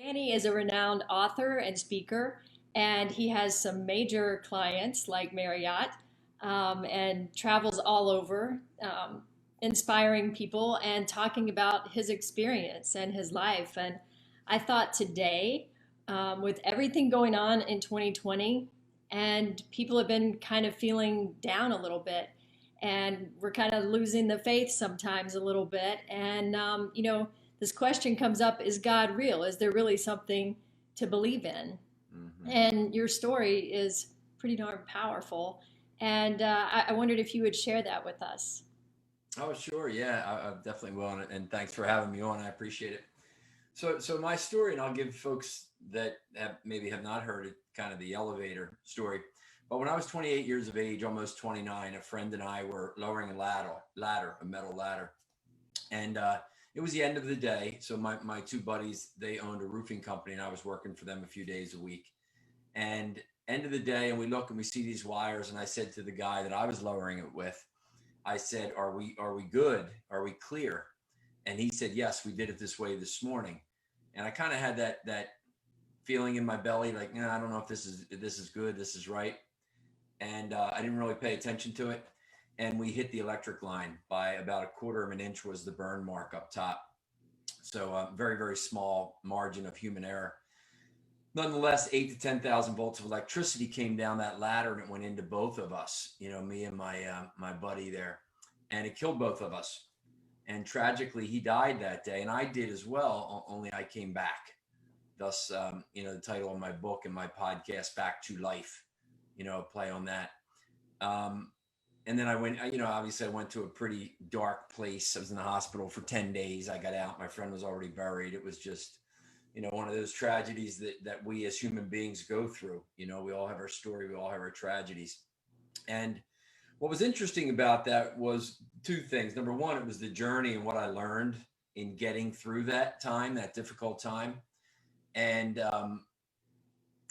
Danny is a renowned author and speaker, and he has some major clients like Marriott, and travels all over, inspiring people and talking about his experience and his life. And I thought today, with everything going on in 2020, and people have been kind of feeling down a little bit, and we're kind of losing the faith sometimes a little bit. And, this question comes up: is God real? Is there really something to believe in? Hmm. And your story is pretty darn powerful. And I wondered if you would share that with us. Oh, sure. Yeah, I definitely will. And thanks for having me on. I appreciate it. So my story, and I'll give folks that maybe have not heard it, kind of the elevator story. But when I was 28 years of age, almost 29, a friend and I were lowering a metal ladder, and it was the end of the day. So my two buddies, they owned a roofing company, and I was working for them a few days a week. And end of the day, and we look and we see these wires, and I said to the guy that I was lowering it with, I said, "Are we good? Are we clear?" And he said, "Yes, we did it this way this morning." And I kind of had that feeling in my belly, like, I don't know if this is good, this is right. And I didn't really pay attention to it. And we hit the electric line by about a quarter of an inch was the burn mark up top. So very, very small margin of human error. Nonetheless, 8 to 10,000 volts of electricity came down that ladder, and it went into both of us. Me and my buddy there, and it killed both of us. And tragically, he died that day, and I did as well. Only I came back. Thus, the title of my book and my podcast, "Back to Life." Play on that. Um, and then I went. Obviously, I went to a pretty dark place. I was in the hospital for 10 days. I got out. My friend was already buried. It was just one of those tragedies that we as human beings go through. We all have our story, we all have our tragedies. And what was interesting about that was two things. Number one, it was the journey and what I learned in getting through that time, that difficult time. And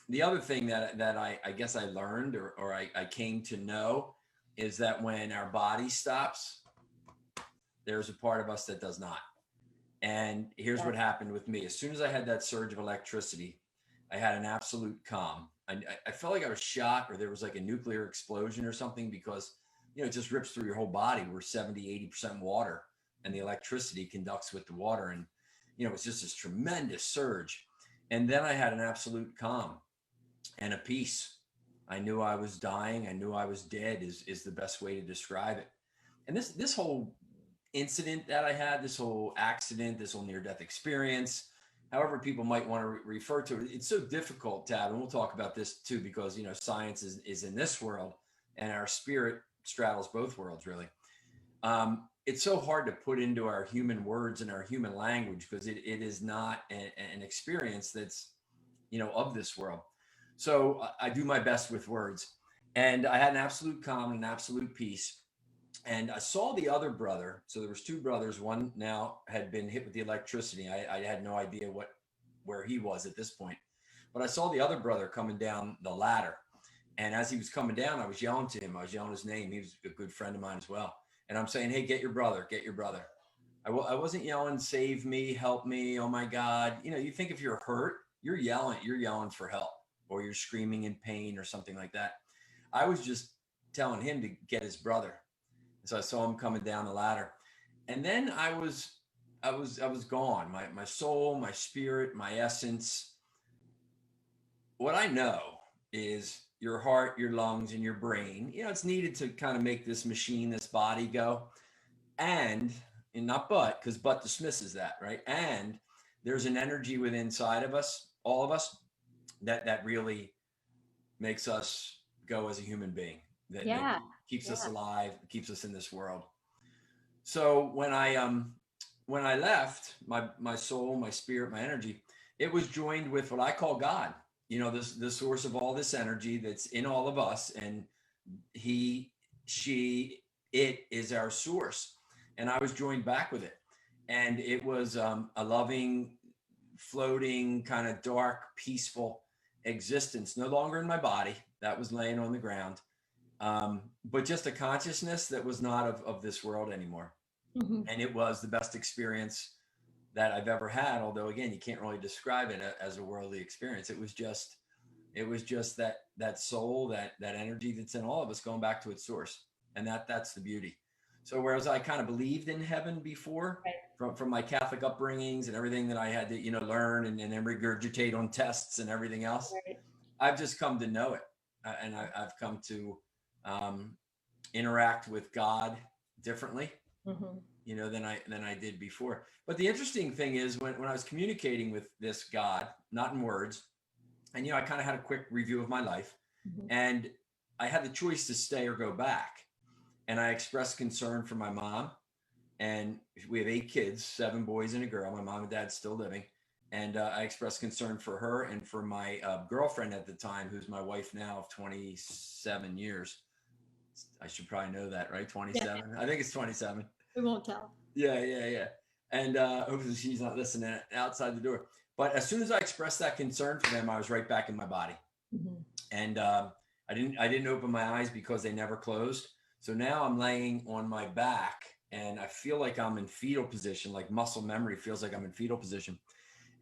the other thing that I guess I learned, or I came to know, is that when our body stops, there's a part of us that does not. And here's what happened with me. As soon as I had that surge of electricity, I had an absolute calm. I felt like I was shot, or there was like a nuclear explosion or something, because, it just rips through your whole body. We're 70, 80% water, and the electricity conducts with the water. And, it's just this tremendous surge. And then I had an absolute calm and a peace. I knew I was dying. I knew I was dead is the best way to describe it. And this whole incident that I had, this whole accident, this whole near death experience, however people might want to refer to it, it's so difficult, Tab, and we'll talk about this too, because science is in this world, and our spirit straddles both worlds, really. It's so hard to put into our human words and our human language, because it is not an experience that's of this world. So I do my best with words, and I had an absolute calm and an absolute peace. And I saw the other brother. So there was two brothers. One now had been hit with the electricity. I had no idea where he was at this point, but I saw the other brother coming down the ladder. And as he was coming down, I was yelling to him. I was yelling his name. He was a good friend of mine as well. And I'm saying, "Hey, get your brother, get your brother." I wasn't yelling, "Save me, help me, oh my God." You think if you're hurt, you're yelling for help, or you're screaming in pain or something like that. I was just telling him to get his brother. So I saw him coming down the ladder. And then I was gone. My soul, my spirit, my essence. What I know is your heart, your lungs, and your brain. It's needed to kind of make this machine, this body go. And not but, because but dismisses that, right? And there's an energy within inside of us, all of us, that really makes us go as a human being. That Yeah, keeps us yeah. alive, keeps us in this world. So when I left, my soul, my spirit, my energy, it was joined with what I call God. This the source of all this energy that's in all of us, and he, she, it is our source. And I was joined back with it, and it was a loving, floating, kind of dark, peaceful existence. No longer in my body, that was laying on the ground, but just a consciousness that was not of this world anymore. Mhm. And it was the best experience that I've ever had. Although again, you can't really describe it as a worldly experience. It was just that soul, that energy that's in all of us going back to its source, and that's the beauty. So whereas I kind of believed in heaven before, Right. from my Catholic upbringings and everything that I had to learn and then regurgitate on tests and everything else, Right. I've just come to know it, and I've come to um, interact with God differently, Hmm. than I did before. But the interesting thing is when I was communicating with this God, not in words, and I kind of had a quick review of my life, Hmm. and I had the choice to stay or go back, and I expressed concern for my mom, and we have 8 kids, 7 boys and a girl. My mom and dad's still living, and I expressed concern for her and for my girlfriend at the time, who's my wife now of 27 years. I should probably know that, right? Yeah, 27. I think it's 27. we won't tell. Yeah, yeah, yeah. And hopefully she's not listening outside the door. But as soon as I expressed that concern for them, I was right back in my body. Hmm. And I didn't open my eyes because they never closed. So now I'm laying on my back, and I feel like I'm in fetal position, like muscle memory feels like I'm in fetal position.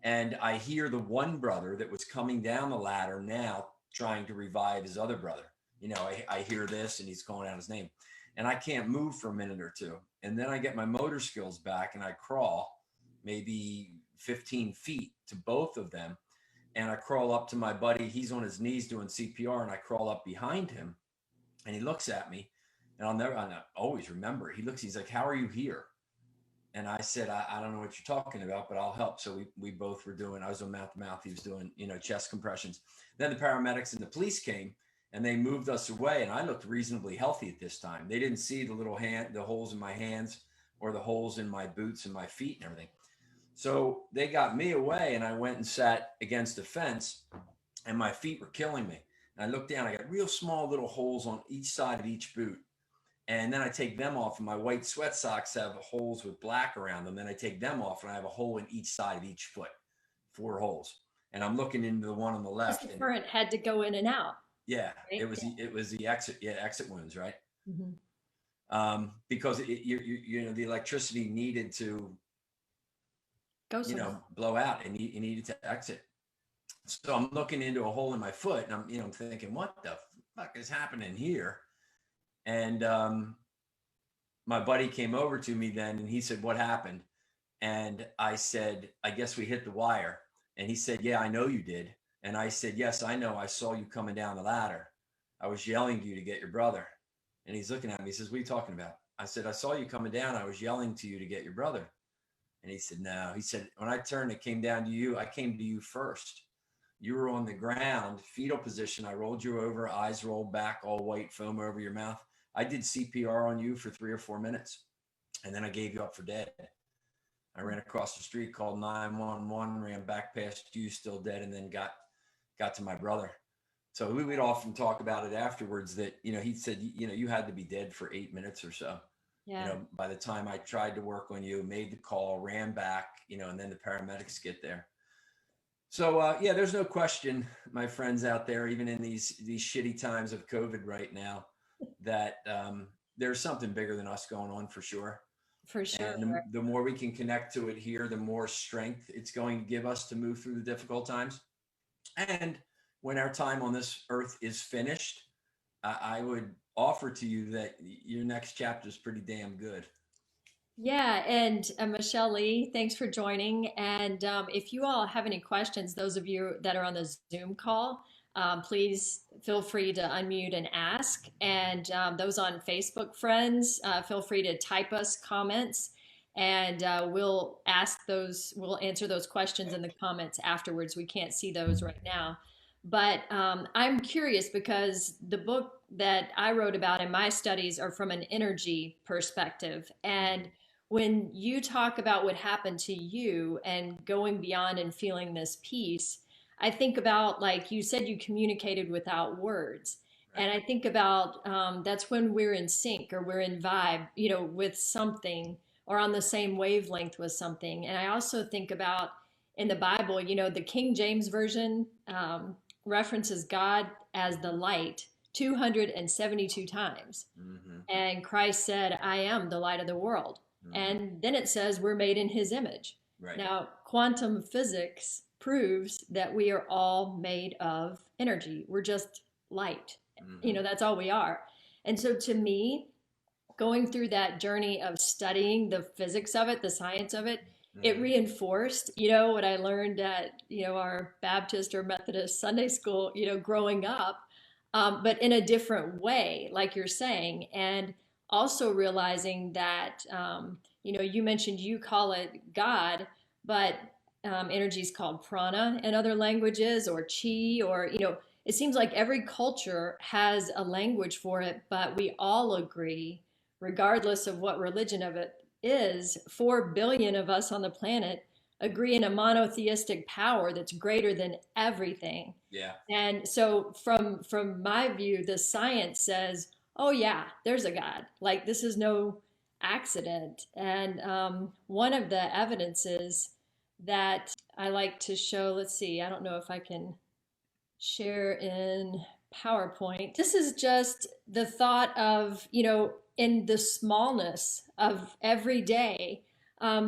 And I hear the one brother that was coming down the ladder now trying to revive his other brother. I hear this, and he's calling out his name, and I can't move for a minute or two. And then I get my motor skills back, and I crawl maybe 15 feet to both of them, and I crawl up to my buddy. He's on his knees doing CPR, and I crawl up behind him, and he looks at me, and I'll always remember. He's like, "How are you here?" And I said, I don't know what you're talking about, but I'll help. So we both were doing, I was on mouth to mouth. He was doing, chest compressions. Then the paramedics and the police came, and they moved us away. And I looked reasonably healthy at this time. They didn't see the holes in my hands or the holes in my boots and my feet and everything. So they got me away, and I went and sat against a fence, and my feet were killing me. And I looked down, I got real small little holes on each side of each boot. And then I take them off, and my white sweat socks have holes with black around them. Then I take them off, and I have a hole in each side of each foot, 4 holes. And I'm looking into the one on the Because the left, and current had to go in and out, yeah, it right? was the exit, yeah, exit wounds, right? Yeah. Hmm. Because the electricity needed to Go somewhere. blow out, and you needed to exit. So I'm looking into a hole in my foot, and I'm thinking, what the fuck is happening here? And my buddy came over to me then, and he said, "What happened?" And I said, "I guess we hit the wire." And he said, "Yeah, I know you did." And I said, "Yes, I know. I saw you coming down the ladder. I was yelling to you to get your brother." And he's looking at me. He says, "What are you talking about?" I said, "I saw you coming down. I was yelling to you to get your brother." And he said, "No." He said, "When I turned and came down to you, I came to you first. You were on the ground, fetal position. I rolled you over, eyes rolled back, all white foam over your mouth. I did CPR on you for 3 or 4 minutes, and then I gave you up for dead. I ran across the street, called 911, ran back past you, still dead, and then got to my brother." So we would often talk about it afterwards that, he said, you had to be dead for 8 minutes or so. Yeah. By the time I tried to work on you, made the call, ran back, and then the paramedics get there. So yeah, there's no question, my friends out there, even in these shitty times of COVID right now, that there's something bigger than us going on for sure. For sure. And the more we can connect to it here, the more strength it's going to give us to move through the difficult times. And when our time on this earth is finished, I would offer to you that your next chapter is pretty damn good. Yeah, and Michelle Lee, thanks for joining. And if you all have any questions, those of you that are on the Zoom call, please feel free to unmute and ask. And those on Facebook friends, feel free to type us comments, and we'll answer those questions in the comments afterwards. We can't see those right now. But I'm curious because the book that I wrote about in my studies are from an energy perspective. And when you talk about what happened to you and going beyond and feeling this peace, I think about, like you said, you communicated without words. Right. And I think about that's when we're in sync or we're in vibe, with something or on the same wavelength with something. And I also think about in the Bible, the King James Version references God as the light 272 times. Mm-hmm. And Christ said, I am the light of the world. Mm-hmm. And then it says we're made in his image. Right. Now, quantum physics proves that we are all made of energy. We're just light. You Hmm. know, that's all we are. And so to me, going through that journey of studying the physics of it, the science of it, it Hmm. reinforced, you know, what I learned at, you know, our Baptist or Methodist Sunday school, you know, growing up, but in a different way, like you're saying. And also realizing that, you know, you mentioned you call it God, but energy is called prana in other languages or chi, or, you know, it seems like every culture has a language for it, but we all agree, regardless of what religion of it is, 4 billion of us on the planet agree in a monotheistic power that's greater than everything. Yeah. And so from my view, the science says, oh yeah, there's a God. Like this is no accident. And one of the evidences that I like to show, let's see, I don't know if I can share in PowerPoint. This is just the thought of, you know, in the smallness of every day.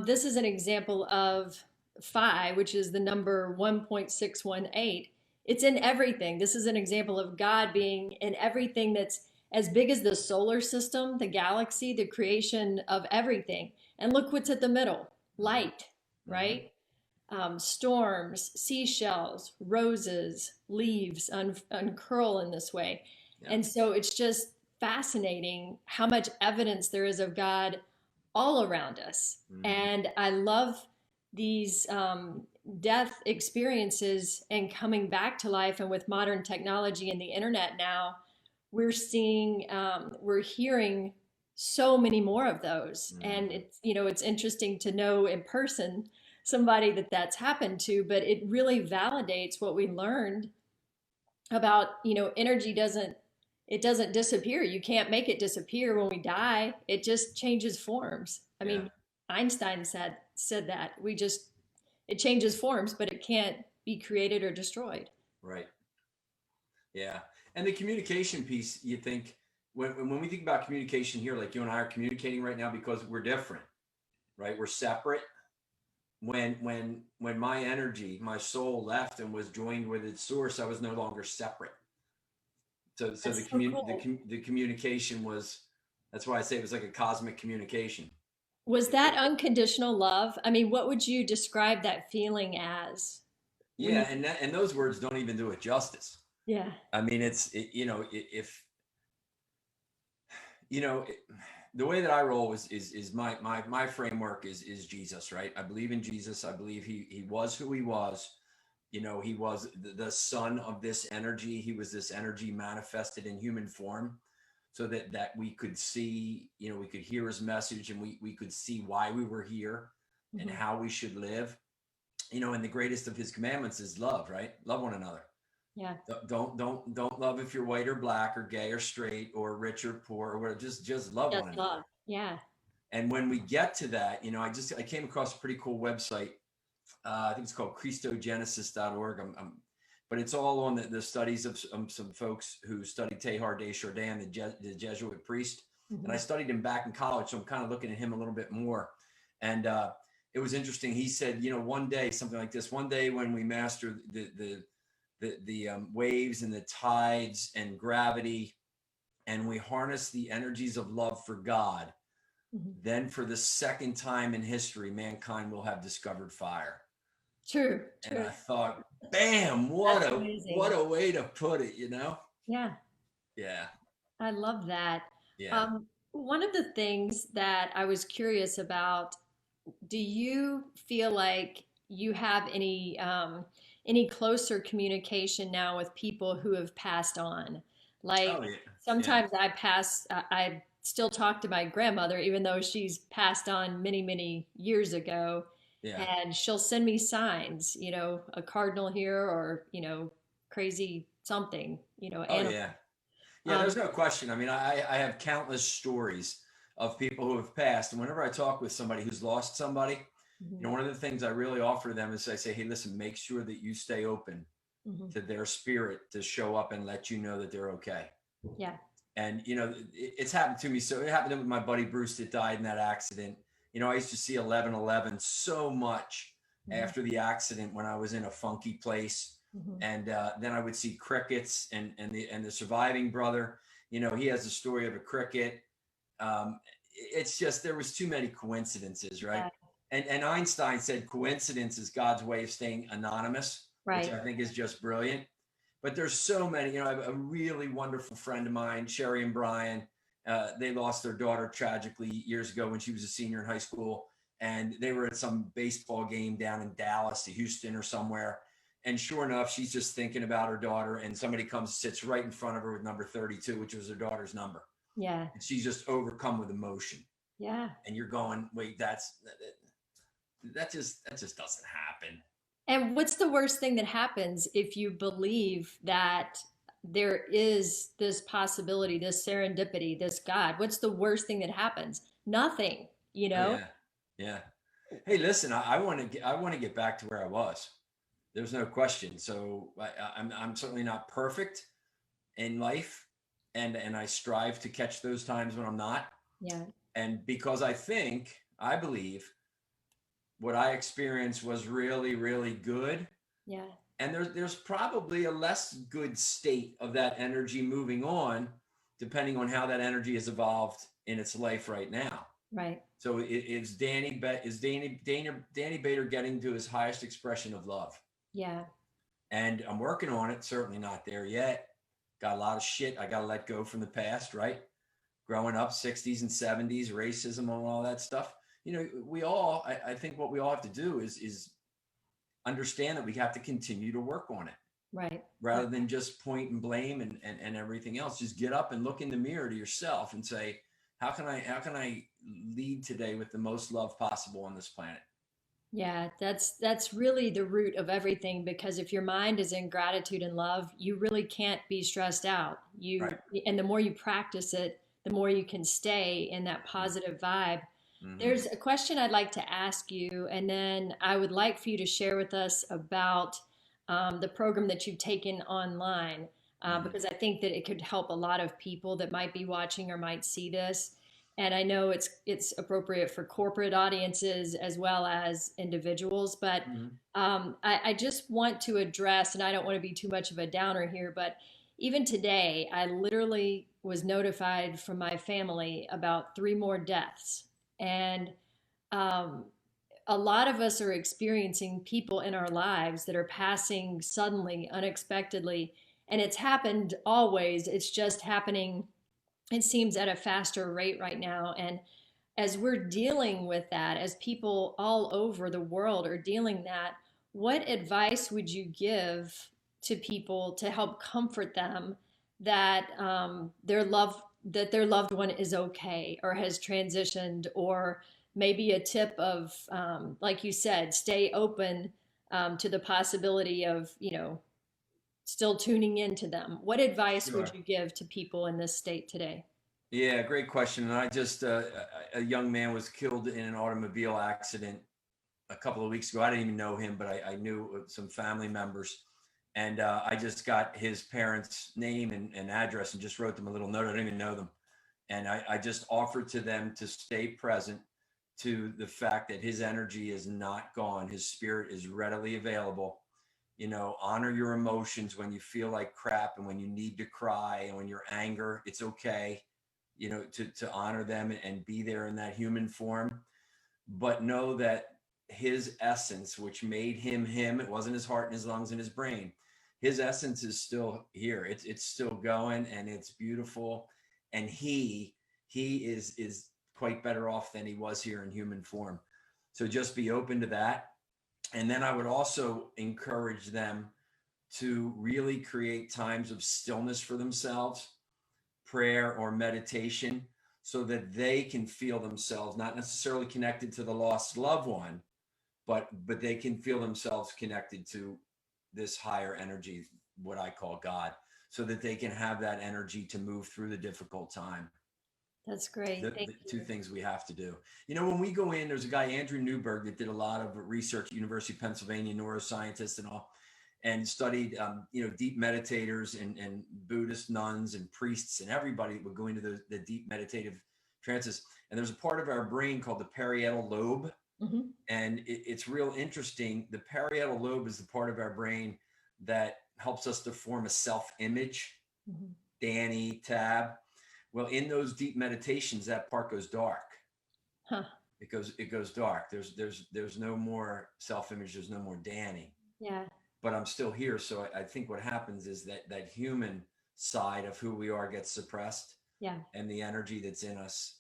This is an example of phi, which is the number 1.618. It's in everything. This is an example of God being in everything that's as big as the solar system, the galaxy, the creation of everything. And look what's at the middle, Hmm. light, Hmm. right? Storms, seashells, roses, leaves uncurl in this way. Yeah. And so it's just fascinating how much evidence there is of God all around us. Hmm. And I love these death experiences and coming back to life. And with modern technology and the internet now, we're seeing, we're hearing so many more of those. And Hmm. it's, you know, it's interesting to know in person somebody that that's happened to, but it really validates what we learned about, you know, energy doesn't, it doesn't disappear. You can't make it disappear when we die. It just changes forms. I Yeah. mean, Einstein said that. We just, it changes forms, but it can't be created or destroyed. Right. Yeah. And the communication piece, you think when we think about communication here, like you and I are communicating right now because we're different, right? We're separate. When my energy, my soul left and was joined with its source, I was no longer separate. So That's so cool. the communication was, that's why I say it was like a cosmic communication. Was It, that it, unconditional love? I mean, what would you describe that feeling as when you, yeah, and those words don't even do it justice. yeah. I mean, you know, if you know it, the way that I roll is my framework is Jesus, right? I believe in Jesus. I believe he was who he was. You know, he was the son of this energy. He was this energy manifested in human form, so that we could see, you know, we could hear his message, and we could see why we were here and Mhm. how we should live. You know, and the greatest of his commandments is love, right? Love one another. Yeah. Don't love if you're white or black or gay or straight or rich or poor or whatever. Just love one Just love. another. Yeah. And when we get to that, you know, I came across a pretty cool website. I think it's called Christogenesis.org. But it's all on the studies of some folks who studied Teilhard de Chardin, the Jesuit priest. And I Mhm. studied him back in college, so I'm kind of looking at him a little bit more. And it was interesting. He said, you know, one day, something like this, one day when we master the waves and the tides and gravity, and we harness the energies of love for God, Mhm. then for the second time in history, mankind will have discovered fire. True, And true. I thought, bam, That's what amazing. a way to put it, you know? Yeah, Yeah, I love that. yeah. One of the things that I was curious about, do you feel like you have any closer communication now with people who have passed on? Oh Like yeah, yeah, sometimes I still talk to my grandmother, even though she's passed on many, many years ago, yeah. and she'll send me signs, you know, a cardinal here or, you know, crazy something, you know, Oh animal. yeah. Yeah, Um, there's no question. I mean, I have countless stories of people who have passed. And whenever I talk with somebody who's lost somebody, you mhm, know, one of the things I really offer to them is I say, hey, listen, make sure that you stay open mhm. to their spirit to show up and let you know that they're okay. Yeah. And, you know, it's happened to me. So it happened with my buddy Bruce that died in that accident. I used to see 11:11 so much Mhm. after the accident when I was in a funky place. Mhm. And then I would see crickets, and the surviving brother, he has a story of a cricket. It's just, there was too many coincidences, right? Yeah. And Einstein said coincidence is God's way of staying anonymous, which Right. I think is just brilliant. But there's so many. I have a really wonderful friend of mine, Sherry and Brian. They lost their daughter tragically years ago when she was a senior in high school, and they were at some baseball game down in Dallas, Houston, or somewhere. And sure enough, she's just thinking about her daughter, and somebody comes, sits right in front of her with number 32, which was her daughter's number, Yeah. and she's just overcome with emotion. Yeah. And you're going, wait, that just doesn't happen. And what's the worst thing that happens if you believe that there is this possibility, this serendipity, this God? What's the worst thing that happens? Nothing, you Oh know? yeah, yeah. Hey, listen, I want to get back to where I was. There's no question. So I'm certainly not perfect in life, and I strive to catch those times when I'm not. Yeah. And because I believe what I experienced was really, really good. Yeah. And there's probably a less good state of that energy moving on, depending on how that energy has evolved in its life right now. Right. So is Danny Bader getting to his highest expression of love? Yeah. And I'm working on it. Certainly not there yet. Got a lot of shit I got to let go from the past, right? Growing up, 60s and 70s, racism and all that stuff. I think what we all have to do is understand that we have to continue to work on it Right. Right. rather than just point and blame and everything else. Just get up and look in the mirror to yourself and say, how can I lead today with the most love possible on this planet? Yeah, that's really the root of everything because if your mind is in gratitude and love, you really can't be stressed out. Right. And the more you practice it, the more you can stay in that positive vibe. Mm-hmm. There's a question I'd like to ask you, and then I would like for you to share with us about the program that you've taken online, Mm-hmm. because I think that it could help a lot of people that might be watching or might see this. And I know it's appropriate for corporate audiences as well as individuals, but Mm-hmm. I just want to address, and I don't want to be too much of a downer here, but even today, I literally was notified from my family about three more deaths. And um, a lot of us are experiencing people in our lives that are passing suddenly, unexpectedly. And it's happened always. It's just happening, it seems, at a faster rate right now. And as we're dealing with that, as people all over the world are dealing that, what advice would you give to people to help comfort them that their loved one is okay or has transitioned, or maybe a tip of, like you said, stay open to the possibility of still tuning into them. What advice would Sure. you give to people in this state today? Yeah, great question. And a young man was killed in an automobile accident a couple of weeks ago. I didn't even know him, but I knew some family members. And I just got his parents' name and address and just wrote them a little note. I didn't even know them. And I just offered to them to stay present to the fact that his energy is not gone. His spirit is readily available. Honor your emotions when you feel like crap and when you need to cry and when you're anger, it's okay, to honor them and be there in that human form. But know that his essence, which made him him, it wasn't his heart and his lungs and his brain. His essence is still here. It's still going and it's beautiful. And he is quite better off than he was here in human form. So just be open to that. And then I would also encourage them to really create times of stillness for themselves, prayer or meditation, so that they can feel themselves not necessarily connected to the lost loved one, but they can feel themselves connected to this higher energy, what I call God, so that they can have that energy to move through the difficult time. That's great. Thank The two you. things we have to do. When we go in, there's a guy, Andrew Newberg, that did a lot of research at University of Pennsylvania, neuroscientist and all, and studied, deep meditators and Buddhist nuns and priests and everybody that would go into the deep meditative trances. And there's a part of our brain called the parietal lobe. Mm-hmm. And it's real interesting. The parietal lobe is the part of our brain that helps us to form a self-image. Mm-hmm. Danny, Tab. Well, in those deep meditations, that part goes dark. Huh. It goes dark. There's no more self-image. There's no more Danny. Yeah. But I'm still here. So I think what happens is that human side of who we are gets suppressed, Yeah. and the energy that's in us,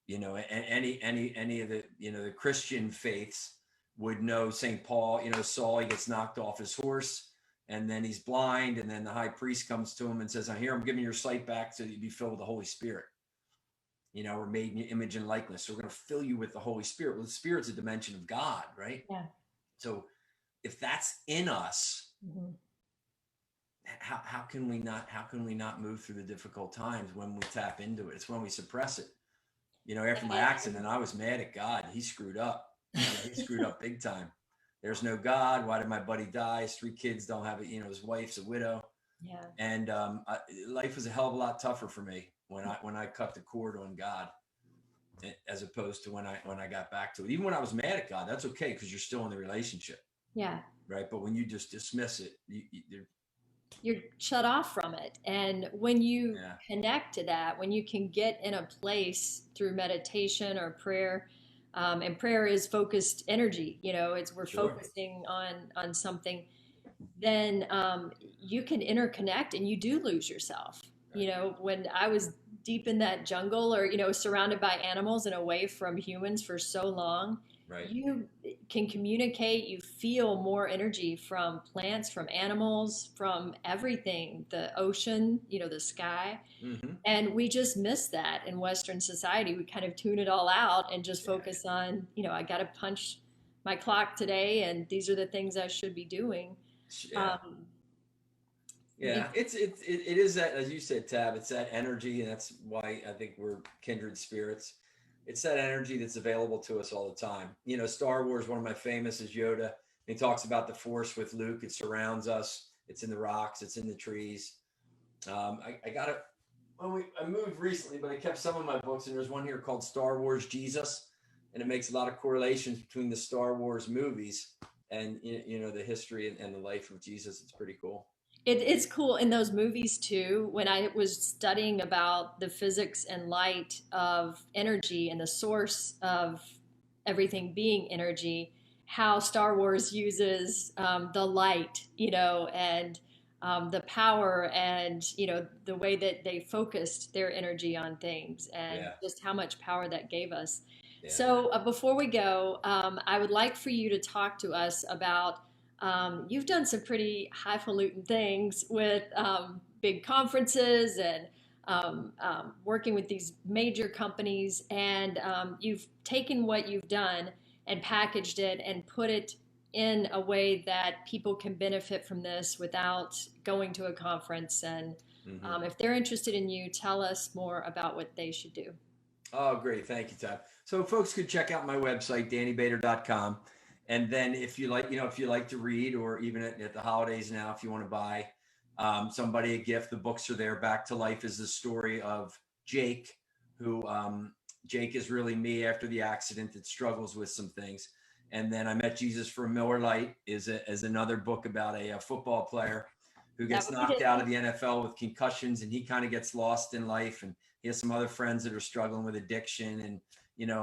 and any of the the Christian faiths would know St. Paul. Saul, he gets knocked off his horse, and then he's blind, and then the high priest comes to him and says, I'm giving your sight back so that you be filled with the Holy Spirit. We're made in your image and likeness, so we're going to fill you with the Holy Spirit. Well, the Spirit's a dimension of God, right? Yeah. So if that's in us, Mm-hmm. how can we not move through the difficult times when we tap into it? It's when we suppress it. After my accident, I was mad at God. He screwed up. He screwed up big time. There's no God. Why did my buddy die? His 3 kids don't have it. His wife's a widow. Yeah. And life was a hell of a lot tougher for me when I cut the cord on God, as opposed to when I got back to it. Even when I was mad at God, that's okay, because you're still in the relationship. Yeah. Right. But when you just dismiss it, you're shut off from it. And when you connect to that, when you can get in a place through meditation or prayer, and prayer is focused energy, we're focusing on something, then you can interconnect and you do lose yourself. Right. When I was deep in that jungle, or surrounded by animals and away from humans for so long, Right. you can communicate, you feel more energy from plants, from animals, from everything, the ocean, the sky. Mm-hmm. And we just miss that in Western society. We kind of tune it all out and just focus on, I got to punch my clock today, and these are the things I should be doing. Yeah. It is that, as you said, Tab, it's that energy, and that's why I think we're kindred spirits. It's that energy that's available to us all the time. Star Wars, one of my famous is Yoda. He talks about the Force with Luke. It surrounds us. It's in the rocks. It's in the trees. I got it. I moved recently, but I kept some of my books, and there's one here called Star Wars Jesus, and it makes a lot of correlations between the Star Wars movies and the history and the life of Jesus. It's pretty cool. It's cool in those movies too. When I was studying about the physics and light of energy and the source of everything being energy, how Star Wars uses the light, and the power, and the way that they focused their energy on things, and just how much power that gave us. Yeah. So before we go, I would like for you to talk to us about. You've done some pretty highfalutin things with big conferences and working with these major companies, and you've taken what you've done and packaged it and put it in a way that people can benefit from this without going to a conference. And if they're interested in you, tell us more about what they should do. Oh, great. Thank you, Todd. So folks could check out my website, dannybader.com. And then if you like to read, or even at the holidays now, if you want to buy somebody a gift, the books are there. Back to Life is the story of Jake, who Jake is really me after the accident that struggles with some things. And then I Met Jesus for Miller Lite is another book about a football player who gets knocked out of the NFL with concussions, and he kind of gets lost in life, and he has some other friends that are struggling with addiction and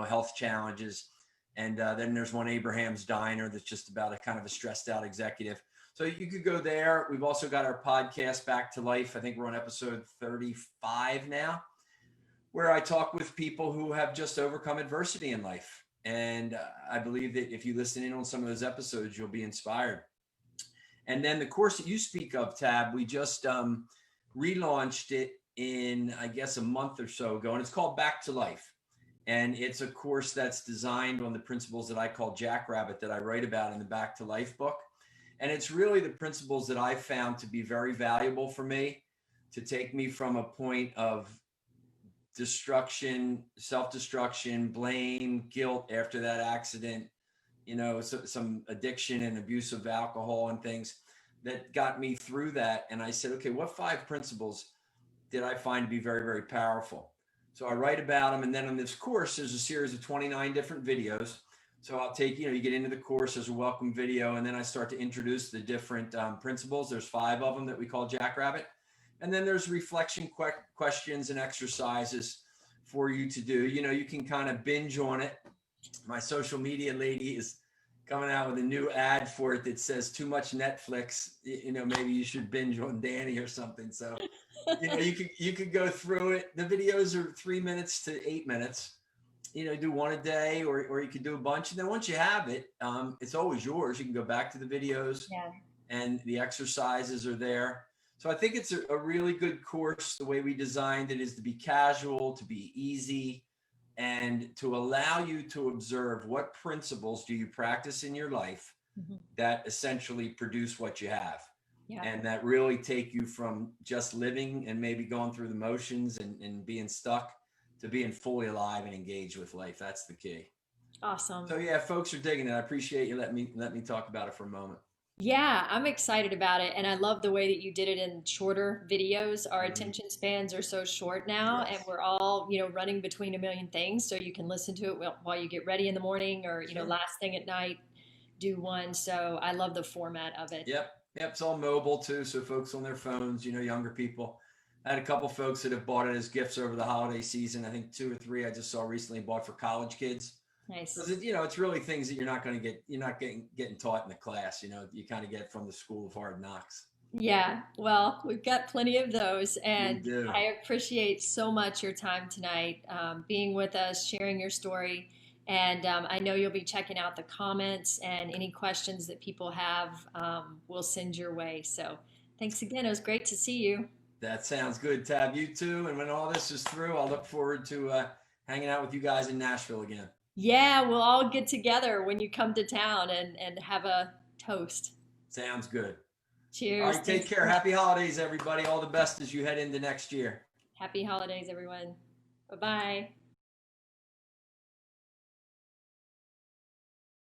health challenges. And then there's one, Abraham's Diner, that's just about a kind of a stressed out executive. So you could go there. We've also got our podcast, Back to Life. I think we're on episode 35 now, where I talk with people who have just overcome adversity in life. And I believe that if you listen in on some of those episodes, you'll be inspired. And then the course that you speak of, Tab, we just relaunched it in, I guess, a month or so ago, and it's called Back to Life. And it's a course that's designed on the principles that I call Jackrabbit, that I write about in the Back to Life book. And it's really the principles that I found to be very valuable for me, to take me from a point of destruction, self-destruction, blame, guilt after that accident, some addiction and abuse of alcohol and things that got me through that. And I said, okay, what 5 principles did I find to be very, very powerful? So I write about them, and then on this course, there's a series of 29 different videos. So I'll take, you get into the course, there's a welcome video, and then I start to introduce the different principles. There's 5 of them that we call Jackrabbit. And then there's reflection questions and exercises for you to do. You can kind of binge on it. My social media lady is coming out with a new ad for it that says too much Netflix. Maybe you should binge on Danny or something. So, you could go through it. The videos are 3 minutes to 8 minutes. Do one a day, or you could do a bunch. And then once you have it, it's always yours. You can go back to the videos, Yeah. and the exercises are there. So I think it's a really good course. The way we designed it is to be casual, to be easy, and to allow you to observe what principles do you practice in your life Mm-hmm. that essentially produce what you have. Yeah. And that really take you from just living and maybe going through the motions and being stuck to being fully alive and engaged with life. That's the key. Awesome. So yeah, folks are digging it. I appreciate you let me talk about it for a moment. Yeah, I'm excited about it. And I love the way that you did it in shorter videos. Our Mhm. attention spans are so short now, and Yes. we're all, running between a million things. So you can listen to it while you get ready in the morning or, Sure. last thing at night, do one. So I love the format of it. Yep. Yep. It's all mobile too. So folks on their phones, younger people. I had a couple folks that have bought it as gifts over the holiday season. I think 2 or 3 I just saw recently bought for college kids. Nice. Because it's really things that you're not getting taught in the class. You kind of get from the school of hard knocks. Yeah, well, we've got plenty of those, We and do. I appreciate so much your time tonight, being with us, sharing your story. And I know you'll be checking out the comments, and any questions that people have, we'll send your way. So thanks again. It was great to see you. That sounds good, Tab. You too. And when all this is through, I'll look forward to hanging out with you guys in Nashville again. Yeah, we'll all get together when you come to town and have a toast. Sounds good. All Cheers. right. Take Thanks. care. Happy holidays, everybody. All the best as you head into next year. Happy holidays, everyone. Bye bye.